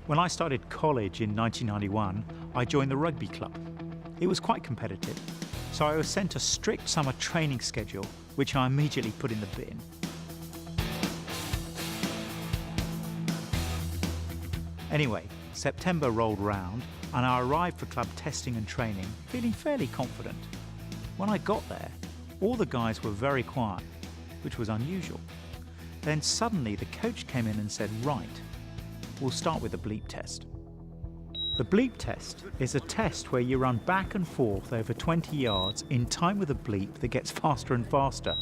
When I started college in 1991, I joined the rugby club. It was quite competitive, so I was sent a strict summer training schedule, which I immediately put in the bin. Anyway, September rolled round and I arrived for club testing and training, feeling fairly confident. When I got there, all the guys were very quiet, which was unusual. Then suddenly the coach came in and said, "Right, we'll start with the bleep test." The bleep test is a test where you run back and forth over 20 yards in time with a bleep that gets faster and faster.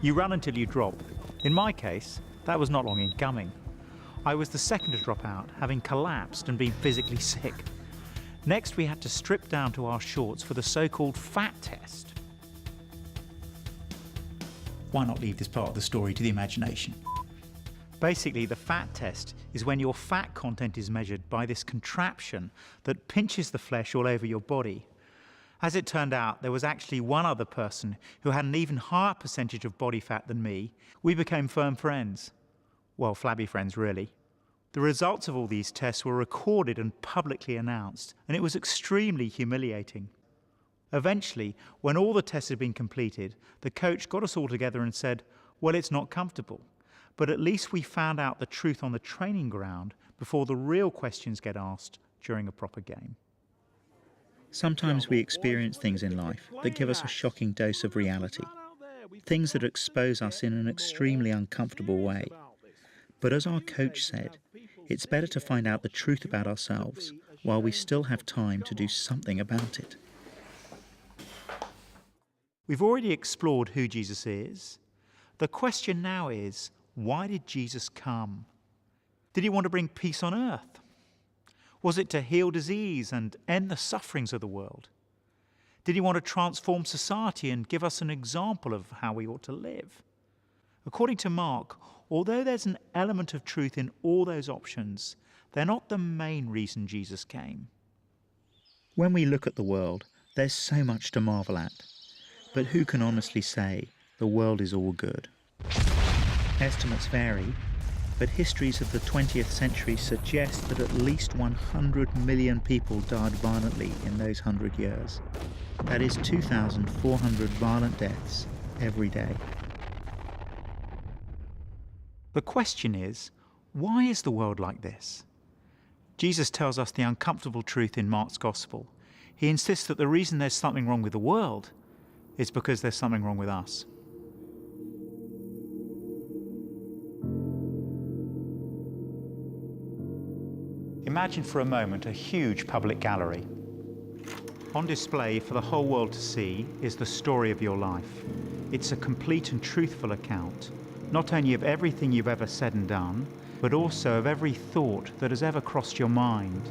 You run until you drop. In my case, that was not long in coming. I was the second to drop out, having collapsed and been physically sick. Next, we had to strip down to our shorts for the so-called fat test. Why not leave this part of the story to the imagination? Basically, the fat test is when your fat content is measured by this contraption that pinches the flesh all over your body. As it turned out, there was actually one other person who had an even higher percentage of body fat than me. We became firm friends. Well, flabby friends, really. The results of all these tests were recorded and publicly announced, and it was extremely humiliating. Eventually, when all the tests had been completed, the coach got us all together and said, "Well, it's not comfortable, but at least we found out the truth on the training ground before the real questions get asked during a proper game." Sometimes we experience things in life that give us a shocking dose of reality, things that expose us in an extremely uncomfortable way. But as our coach said, it's better to find out the truth about ourselves while we still have time to do something about it. We've already explored who Jesus is. The question now is, why did Jesus come? Did he want to bring peace on earth? Was it to heal disease and end the sufferings of the world? Did he want to transform society and give us an example of how we ought to live? According to Mark, although there's an element of truth in all those options, they're not the main reason Jesus came. When we look at the world, there's so much to marvel at. But who can honestly say the world is all good? Estimates vary, but histories of the 20th century suggest that at least 100 million people died violently in those 100 years. That is 2,400 violent deaths every day. The question is, why is the world like this? Jesus tells us the uncomfortable truth in Mark's Gospel. He insists that the reason there's something wrong with the world is because there's something wrong with us. Imagine for a moment a huge public gallery. On display for the whole world to see is the story of your life. It's a complete and truthful account, not only of everything you've ever said and done, but also of every thought that has ever crossed your mind.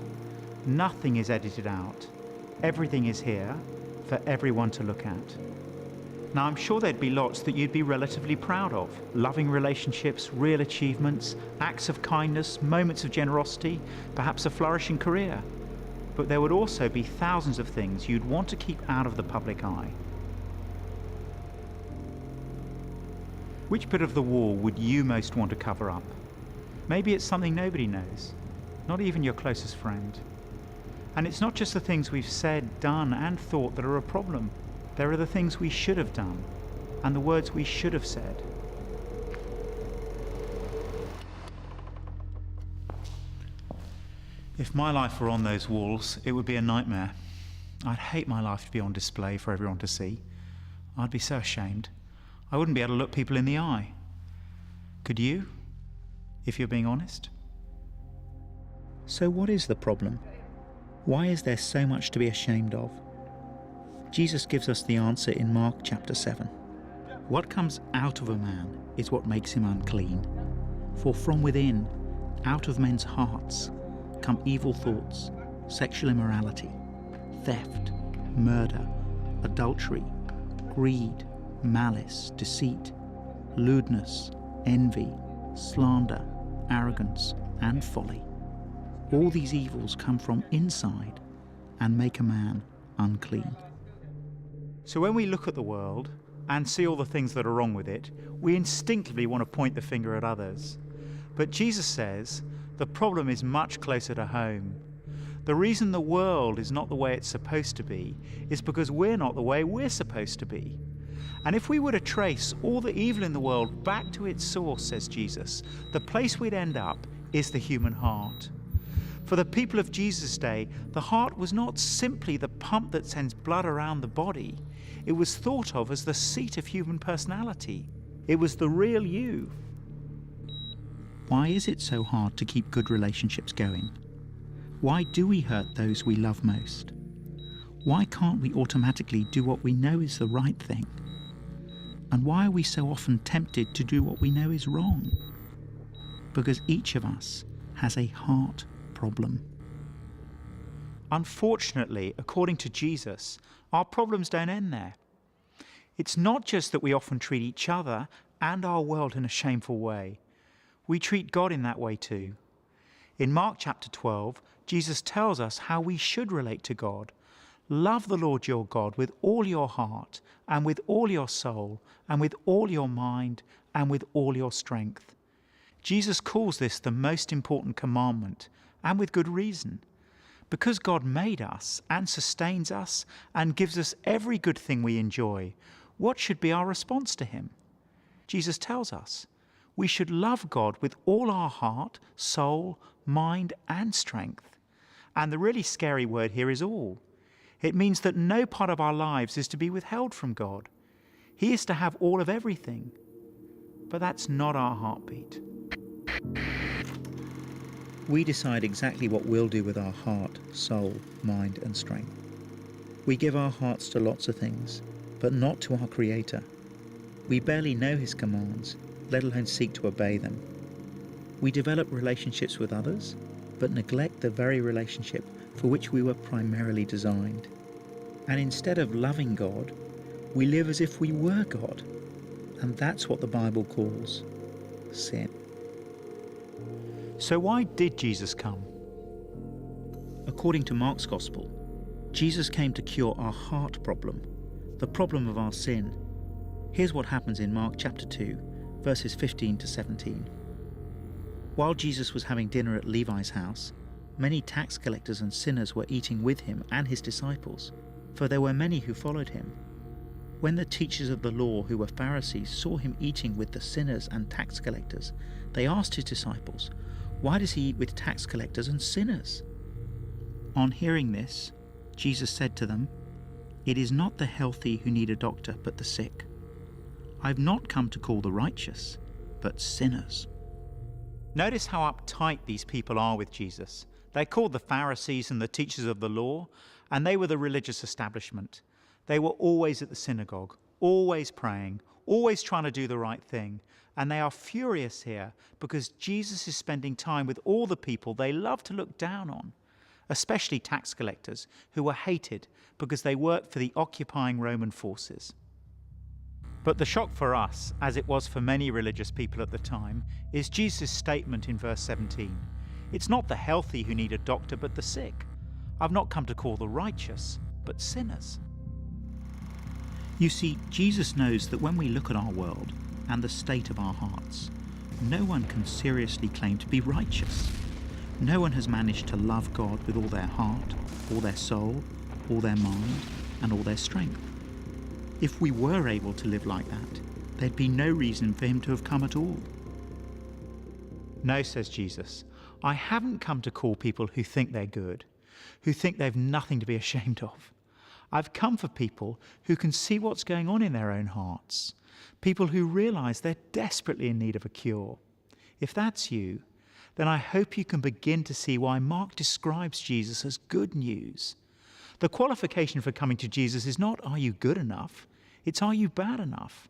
Nothing is edited out. Everything is here for everyone to look at. Now, I'm sure there'd be lots that you'd be relatively proud of. Loving relationships, real achievements, acts of kindness, moments of generosity, perhaps a flourishing career. But there would also be thousands of things you'd want to keep out of the public eye. Which bit of the wall would you most want to cover up? Maybe it's something nobody knows, not even your closest friend. And it's not just the things we've said, done, and thought that are a problem. There are the things we should have done, and the words we should have said. If my life were on those walls, it would be a nightmare. I'd hate my life to be on display for everyone to see. I'd be so ashamed. I wouldn't be able to look people in the eye. Could you, if you're being honest? So what is the problem? Why is there so much to be ashamed of? Jesus gives us the answer in Mark chapter 7. What comes out of a man is what makes him unclean. For from within, out of men's hearts, come evil thoughts, sexual immorality, theft, murder, adultery, greed, malice, deceit, lewdness, envy, slander, arrogance, and folly. All these evils come from inside and make a man unclean. So when we look at the world and see all the things that are wrong with it, we instinctively want to point the finger at others. But Jesus says The problem is much closer to home. The reason the world is not the way it's supposed to be is because we're not the way we're supposed to be. And if we were to trace all the evil in the world back to its source, says Jesus, the place we'd end up is the human heart. For the people of Jesus' day, the heart was not simply the pump that sends blood around the body. It was thought of as the seat of human personality. It was the real you. Why is it so hard to keep good relationships going? Why do we hurt those we love most? Why can't we automatically do what we know is the right thing? And why are we so often tempted to do what we know is wrong? Because each of us has a heart problem. Unfortunately, according to Jesus, our problems don't end there. It's not just that we often treat each other and our world in a shameful way. We treat God in that way too. In Mark chapter 12, Jesus tells us how we should relate to God. Love the Lord your God with all your heart and with all your soul and with all your mind and with all your strength. Jesus calls this the most important commandment, and with good reason. Because God made us and sustains us and gives us every good thing we enjoy, what should be our response to him? Jesus tells us we should love God with all our heart, soul, mind and strength. And the really scary word here is all. It means that no part of our lives is to be withheld from God. He is to have all of everything. But that's not our heartbeat. We decide exactly what we'll do with our heart, soul, mind and strength. We give our hearts to lots of things, but not to our Creator. We barely know His commands, let alone seek to obey them. We develop relationships with others, but neglect the very relationship for which we were primarily designed. And instead of loving God, we live as if we were God. And that's what the Bible calls sin. So why did Jesus come? According to Mark's Gospel, Jesus came to cure our heart problem, the problem of our sin. Here's what happens in Mark chapter 2, verses 15 to 17. While Jesus was having dinner at Levi's house, many tax collectors and sinners were eating with him and his disciples, for there were many who followed him. When the teachers of the law, who were Pharisees, saw him eating with the sinners and tax collectors, they asked his disciples, "Why does he eat with tax collectors and sinners?" On hearing this, Jesus said to them, "It is not the healthy who need a doctor, but the sick. I've not come to call the righteous, but sinners." Notice how uptight these people are with Jesus. They're called the Pharisees and the teachers of the law, and they were the religious establishment. They were always at the synagogue, always praying, always trying to do the right thing. And they are furious here because Jesus is spending time with all the people they love to look down on, especially tax collectors who were hated because they worked for the occupying Roman forces. But the shock for us, as it was for many religious people at the time, is Jesus' statement in verse 17. It's not the healthy who need a doctor, but the sick. I've not come to call the righteous, but sinners. You see, Jesus knows that when we look at our world and the state of our hearts, no one can seriously claim to be righteous. No one has managed to love God with all their heart, all their soul, all their mind, and all their strength. If we were able to live like that, there'd be no reason for him to have come at all. No, says Jesus, I haven't come to call people who think they're good, who think they've nothing to be ashamed of. I've come for people who can see what's going on in their own hearts, people who realize they're desperately in need of a cure. If that's you, then I hope you can begin to see why Mark describes Jesus as good news. The qualification for coming to Jesus is not, are you good enough? It's, are you bad enough?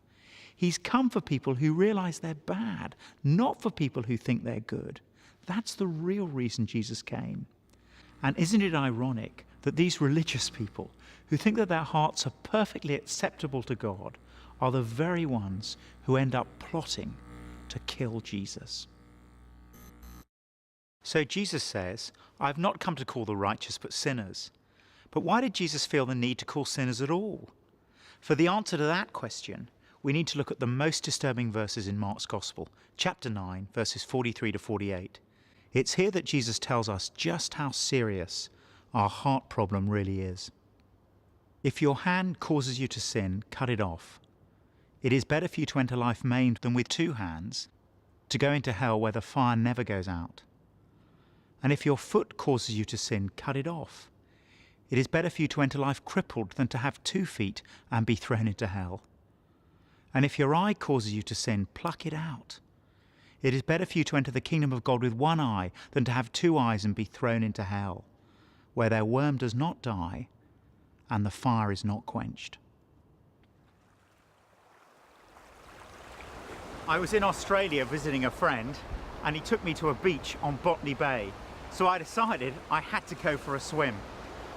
He's come for people who realize they're bad, not for people who think they're good. That's the real reason Jesus came. And isn't it ironic that these religious people who think that their hearts are perfectly acceptable to God are the very ones who end up plotting to kill Jesus? So Jesus says, I've not come to call the righteous but sinners. But why did Jesus feel the need to call sinners at all? For the answer to that question, we need to look at the most disturbing verses in Mark's Gospel, chapter 9, verses 43 to 48. It's here that Jesus tells us just how serious our heart problem really is. If your hand causes you to sin, cut it off. It is better for you to enter life maimed than with two hands, to go into hell where the fire never goes out. And if your foot causes you to sin, cut it off. It is better for you to enter life crippled than to have 2 feet and be thrown into hell. And if your eye causes you to sin, pluck it out. It is better for you to enter the kingdom of God with 1 eye than to have 2 eyes and be thrown into hell, where their worm does not die and the fire is not quenched. I was in Australia visiting a friend, and he took me to a beach on Botany Bay, so I decided I had to go for a swim.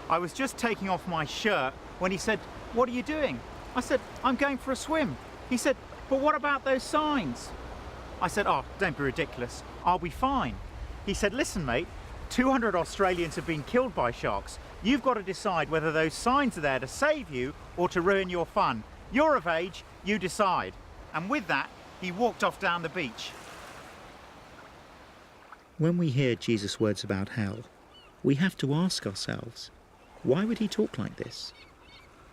I was just taking off my shirt when he said, "What are you doing?" I said, "I'm going for a swim." He said, "But what about those signs?" I said, "Oh, don't be ridiculous. I'll be fine." He said, "Listen, mate, 200 Australians have been killed by sharks. You've got to decide whether those signs are there to save you or to ruin your fun. You're of age, you decide." And with that, he walked off down the beach. When we hear Jesus' words about hell, we have to ask ourselves, why would he talk like this?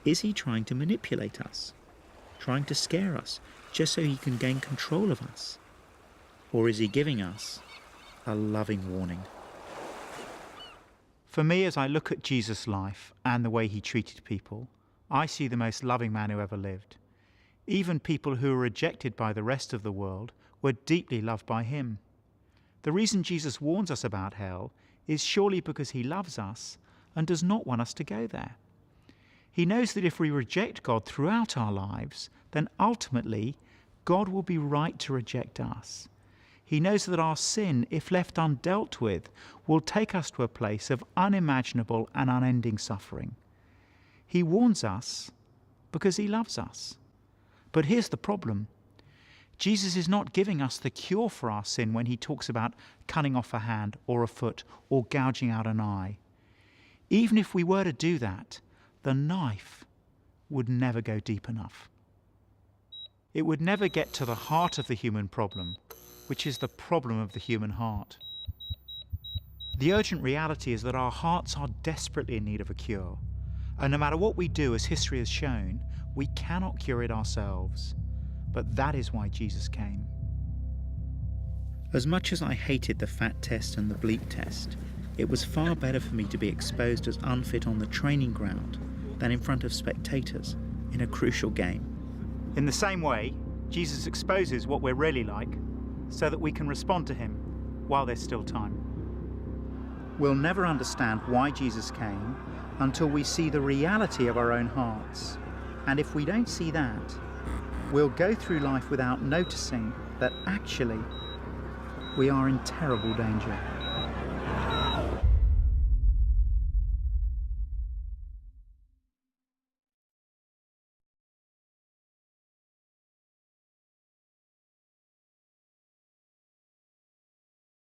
Is he trying to manipulate us? Trying to scare us just so he can gain control of us? Or is he giving us a loving warning? For me, as I look at Jesus' life and the way he treated people, I see the most loving man who ever lived. Even people who were rejected by the rest of the world were deeply loved by him. The reason Jesus warns us about hell is surely because he loves us and does not want us to go there. He knows that if we reject God throughout our lives, then ultimately God will be right to reject us. He knows that our sin, if left undealt with, will take us to a place of unimaginable and unending suffering. He warns us because he loves us. But here's the problem. Jesus is not giving us the cure for our sin when he talks about cutting off a hand or a foot or gouging out an eye. Even if we were to do that, the knife would never go deep enough. It would never get to the heart of the human problem, which is the problem of the human heart. The urgent reality is that our hearts are desperately in need of a cure. And no matter what we do, as history has shown, we cannot cure it ourselves. But that is why Jesus came. As much as I hated the fat test and the bleep test, it was far better for me to be exposed as unfit on the training ground than in front of spectators in a crucial game. In the same way, Jesus exposes what we're really like so that we can respond to him while there's still time. We'll never understand why Jesus came until we see the reality of our own hearts. And if we don't see that, we'll go through life without noticing that actually we are in terrible danger.